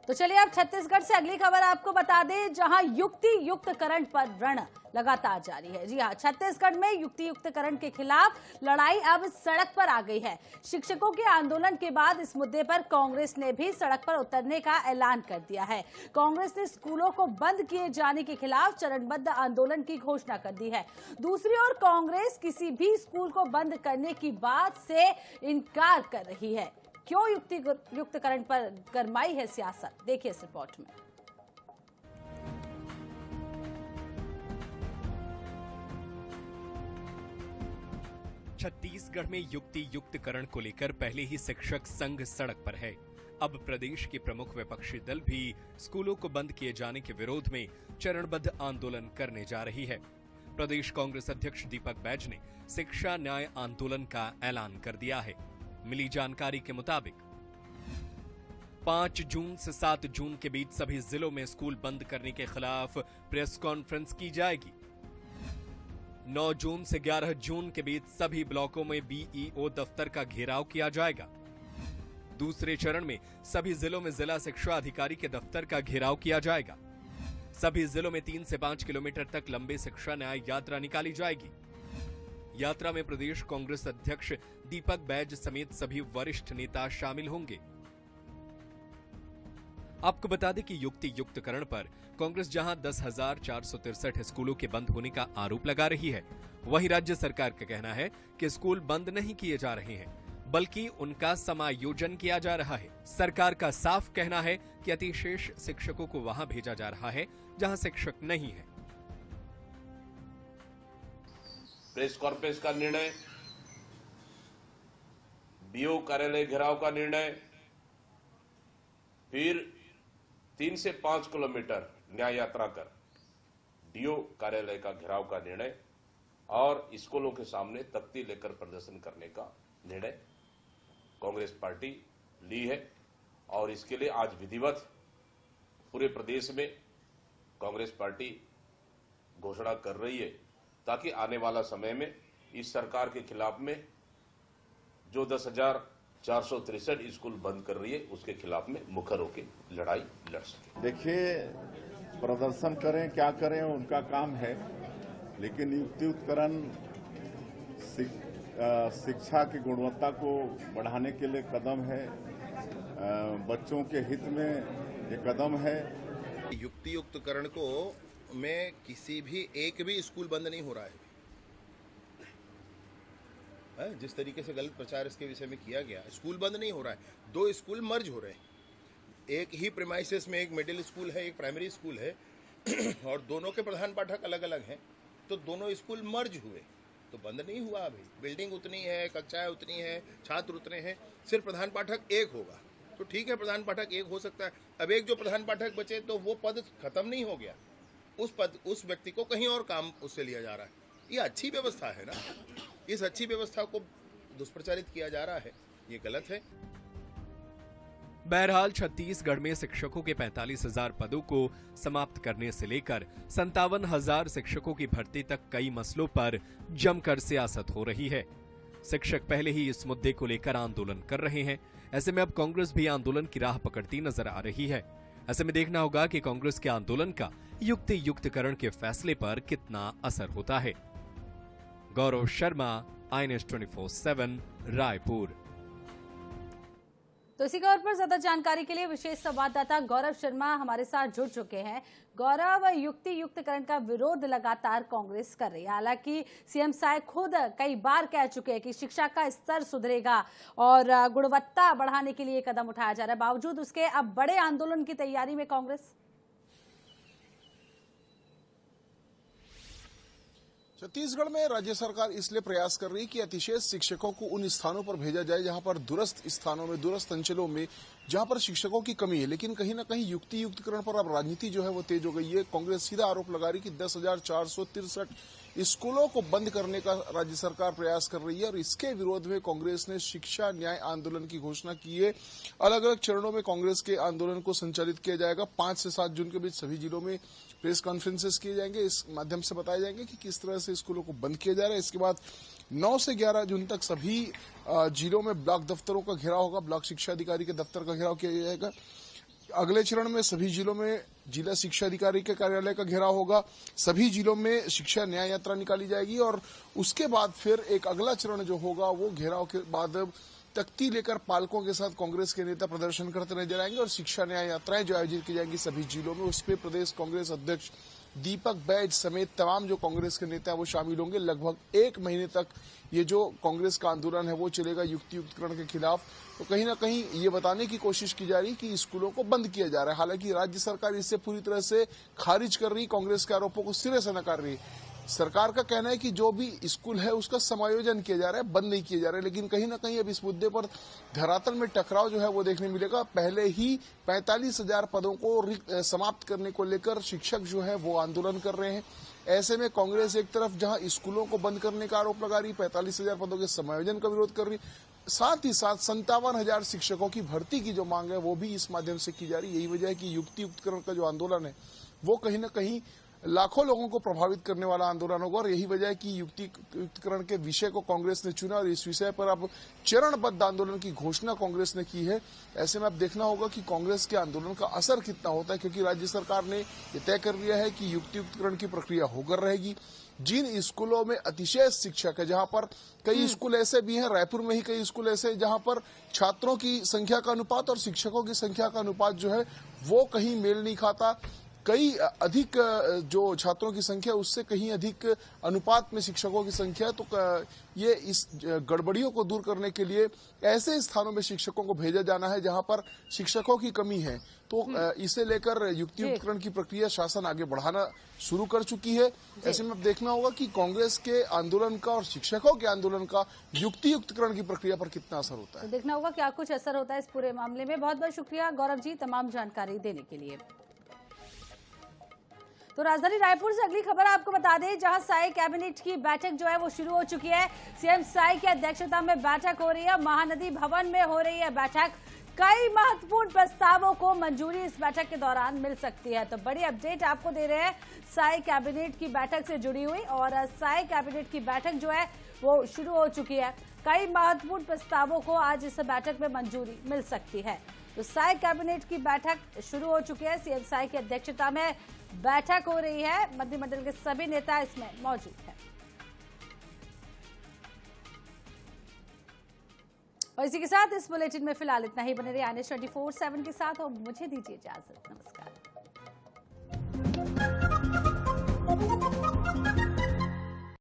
तो चलिए अब छत्तीसगढ़ से अगली खबर आपको बता दें, जहां युक्ति युक्त करंट पर रण लगातार जारी है। जी हां, छत्तीसगढ़ में युक्ति युक्त करंट के खिलाफ लड़ाई अब सड़क पर आ गई है। शिक्षकों के आंदोलन के बाद इस मुद्दे पर कांग्रेस ने भी सड़क पर उतरने का ऐलान कर दिया है। कांग्रेस ने स्कूलों को बंद किए जाने के खिलाफ चरणबद्ध आंदोलन की घोषणा कर दी है। दूसरी ओर कांग्रेस किसी भी स्कूल को बंद करने की बात से इनकार कर रही है। क्यों युक्ति युक्त करंट पर गरमाई है सियासत, देखिए इस रिपोर्ट में। छत्तीसगढ़ में युक्ति युक्त करण को लेकर पहले ही शिक्षक संघ सड़क पर है। अब प्रदेश के प्रमुख विपक्षी दल भी स्कूलों को बंद किए जाने के विरोध में चरणबद्ध आंदोलन करने जा रही है। प्रदेश कांग्रेस अध्यक्ष दीपक बैज ने शिक्षा न्याय आंदोलन का ऐलान कर दिया है। मिली जानकारी के मुताबिक 5 जून से 7 जून के बीच सभी जिलों में स्कूल बंद करने के खिलाफ प्रेस कॉन्फ्रेंस की जाएगी। 9 जून से 11 जून के बीच सभी ब्लॉकों में बीईओ दफ्तर का घेराव किया जाएगा। दूसरे चरण में सभी जिलों में जिला शिक्षा अधिकारी के दफ्तर का घेराव किया जाएगा। सभी जिलों में 3 से 5 किलोमीटर तक लंबी शिक्षा न्याय यात्रा निकाली जाएगी। यात्रा में प्रदेश कांग्रेस अध्यक्ष दीपक बैज समेत सभी वरिष्ठ नेता शामिल होंगे। आपको बता दें कि युक्ति युक्त करण पर कांग्रेस जहां 10,463 स्कूलों के बंद होने का आरोप लगा रही है, वहीं राज्य सरकार का कहना है कि स्कूल बंद नहीं किए जा रहे हैं, बल्कि उनका समायोजन किया जा रहा है। सरकार का साफ कहना है कि अतिशेष शिक्षकों को वहां भेजा जा रहा है जहां शिक्षक नहीं है। प्रेस कॉन्फ्रेंस का निर्णय, बीओ कार्यालय घेराव का निर्णय, फिर 3 से 5 किलोमीटर न्याय यात्रा कर डीओ कार्यालय का घेराव का निर्णय और स्कूलों के सामने तख्ती लेकर प्रदर्शन करने का निर्णय कांग्रेस पार्टी ली है। और इसके लिए आज विधिवत पूरे प्रदेश में कांग्रेस पार्टी घोषणा कर रही है, ताकि आने वाला समय में इस सरकार के खिलाफ में जो 10,463 स्कूल बंद कर रही है, उसके खिलाफ में मुखर होकर लड़ाई लड़ सके। देखिए, प्रदर्शन करें क्या करें उनका काम है, लेकिन युक्तियुक्तकरण शिक्षा की गुणवत्ता को बढ़ाने के लिए कदम है, बच्चों के हित में ये कदम है। युक्तियुक्तकरण को में किसी भी एक भी स्कूल बंद नहीं हो रहा है। जिस तरीके से गलत प्रचार इसके विषय में किया गया, स्कूल बंद नहीं हो रहा है। 2 स्कूल मर्ज हो रहे हैं। एक ही प्रीमाइसेस में एक मिडिल स्कूल है, एक प्राइमरी स्कूल है और दोनों के प्रधान पाठक अलग अलग हैं, तो दोनों स्कूल मर्ज हुए, तो बंद नहीं हुआ। अभी बिल्डिंग उतनी है, कक्षाएं उतनी है, छात्र उतने हैं, सिर्फ प्रधान पाठक एक होगा तो ठीक है, प्रधान पाठक एक हो सकता है। अब एक जो प्रधान पाठक बचे तो वो पद खत्म नहीं हो गया, उस व्यक्ति को कहीं और काम उससे लिया जा रहा है। ये अच्छी व्यवस्था है ना, इस अच्छी व्यवस्था को दुष्प्रचारित किया जा रहा है, ये गलत है। बहरहाल छत्तीसगढ़ में शिक्षकों के 45,000 पदों को समाप्त करने से लेकर 57,000 शिक्षकों की भर्ती तक कई मसलों पर जमकर सियासत हो रही है। शिक्षक पहले ही इस मुद्दे को लेकर आंदोलन कर रहे हैं। ऐसे में अब कांग्रेस भी आंदोलन की राह पकड़ती नजर आ रही है। ऐसे में देखना होगा कि कांग्रेस के आंदोलन का युक्ति युक्तकरण के फैसले पर कितना असर होता है। गौरव शर्मा, INS 24/7, रायपुर। तो इसी खबर पर ज्यादा जानकारी के लिए विशेष संवाददाता गौरव शर्मा हमारे साथ जुड़ चुके हैं। गौरव, युक्ति युक्तकरण का विरोध लगातार कांग्रेस कर रही है। हालांकि सीएम साहब खुद कई बार कह चुके हैं कि शिक्षा का स्तर सुधरेगा और गुणवत्ता बढ़ाने के लिए कदम उठाया जा रहा है। बावजूद उसके अब बड़े आंदोलन की तैयारी में कांग्रेस। छत्तीसगढ़ में राज्य सरकार इसलिए प्रयास कर रही है कि अतिशेष शिक्षकों को उन स्थानों पर भेजा जाए जहां पर दूरस्थ स्थानों में, दूरस्थ अंचलों में जहां पर शिक्षकों की कमी है। लेकिन कहीं ना कहीं युक्ति युक्तकरण पर अब राजनीति जो है वो तेज हो गई है। कांग्रेस सीधा आरोप लगा रही है कि 10,463 स्कूलों को बंद करने का राज्य सरकार प्रयास कर रही है और इसके विरोध में कांग्रेस ने शिक्षा न्याय आंदोलन की घोषणा की है। अलग अलग चरणों में कांग्रेस के आंदोलन को संचालित किया जाएगा। 5 से 7 जून के बीच सभी जिलों में प्रेस कॉन्फ्रेंसेस किए जाएंगे। इस माध्यम से बताए जाएंगे कि किस तरह से स्कूलों को बंद किया जा रहा है। इसके बाद 9 से 11 जून तक सभी जिलों में ब्लॉक दफ्तरों का घेराव होगा, ब्लॉक शिक्षा अधिकारी के दफ्तर का घेराव किया जाएगा। अगले चरण में सभी जिलों में जिला शिक्षा अधिकारी के कार्यालय का घेराव होगा। सभी जिलों में शिक्षा न्याय यात्रा निकाली जाएगी और उसके बाद फिर एक अगला चरण जो होगा वो घेराव के बाद तख्ती लेकर पालकों के साथ कांग्रेस के नेता प्रदर्शन करते नजर आएंगे और शिक्षा न्याय यात्राएं जो आयोजित की जाएंगी सभी जिलों में, उस पर प्रदेश कांग्रेस अध्यक्ष दीपक बैज समेत तमाम जो कांग्रेस के नेता हैं वो शामिल होंगे। लगभग 1 महीने तक ये जो कांग्रेस का आंदोलन है वो चलेगा युक्ति युक्तकरण के खिलाफ। तो कहीं ना कहीं ये बताने की कोशिश की जा रही कि स्कूलों को बंद किया जा रहा है। हालांकि राज्य सरकार इससे पूरी तरह से खारिज कर रही, कांग्रेस के आरोपों को सिरे से नकार रही। सरकार का कहना है कि जो भी स्कूल है उसका समायोजन किया जा रहा है, बंद नहीं किया जा रहा है। लेकिन कहीं ना कहीं अब इस मुद्दे पर धरातल में टकराव जो है वो देखने मिलेगा। पहले ही 45,000 पदों को समाप्त करने को लेकर शिक्षक जो है वो आंदोलन कर रहे हैं। ऐसे में कांग्रेस एक तरफ जहां स्कूलों को बंद करने का आरोप लगा रही, 45,000 पदों के समायोजन का विरोध कर रही, साथ ही साथ 57,000 शिक्षकों की भर्ती की जो मांग है वो भी इस माध्यम से की जा रही है। यही वजह है कि युक्ति युक्तकरण का जो आंदोलन है वो कहीं ना कहीं लाखों लोगों को प्रभावित करने वाला आंदोलन होगा और यही वजह है कि युक्ति युक्तकरण के विषय को कांग्रेस ने चुना और इस विषय पर अब चरणबद्ध आंदोलन की घोषणा कांग्रेस ने की है। ऐसे में अब देखना होगा कि कांग्रेस के आंदोलन का असर कितना होता है, क्योंकि राज्य सरकार ने यह तय कर लिया है कि युक्ति युक्तकरण की प्रक्रिया होकर रहेगी। जिन स्कूलों में अतिशय शिक्षक है, जहां पर कई स्कूल ऐसे भी हैं, रायपुर में ही कई स्कूल ऐसे हैं जहां पर छात्रों की संख्या का अनुपात और शिक्षकों की संख्या का अनुपात जो है वो कहीं मेल नहीं खाता, कई अधिक जो छात्रों की संख्या उससे कहीं अधिक अनुपात में शिक्षकों की संख्या है। तो ये इस गड़बड़ियों को दूर करने के लिए ऐसे स्थानों में शिक्षकों को भेजा जाना है जहां पर शिक्षकों की कमी है। तो इसे लेकर युक्ति युक्तकरण की प्रक्रिया शासन आगे बढ़ाना शुरू कर चुकी है। ऐसे में अब देखना होगा कि कांग्रेस के आंदोलन का और शिक्षकों के आंदोलन का युक्ति युक्तकरण की प्रक्रिया पर कितना असर होता है। तो देखना होगा क्या कुछ असर होता है इस पूरे मामले में। बहुत बहुत शुक्रिया गौरव जी तमाम जानकारी देने के लिए। तो राजधानी रायपुर से अगली खबर आपको बता दें, जहां साई कैबिनेट की बैठक जो है वो शुरू हो चुकी है। सीएम साई की अध्यक्षता में बैठक हो रही है, महानदी भवन में हो रही है बैठक। कई महत्वपूर्ण प्रस्तावों को मंजूरी इस बैठक के दौरान मिल सकती है। तो बड़ी अपडेट आपको दे रहे हैं साई कैबिनेट की बैठक से जुड़ी हुई, और साई कैबिनेट की बैठक जो है वो शुरू हो चुकी है। कई महत्वपूर्ण प्रस्तावों को आज इस बैठक में मंजूरी मिल सकती है। तो साई कैबिनेट की बैठक शुरू हो चुकी है, सीएम साई की अध्यक्षता में बैठक हो रही है, मंत्रिमंडल के सभी नेता इसमें मौजूद हैं। और इसी के साथ इस बुलेटिन में फिलहाल इतना ही। बने रहिए INS 24/7 के साथ और मुझे दीजिए इजाजत। नमस्कार।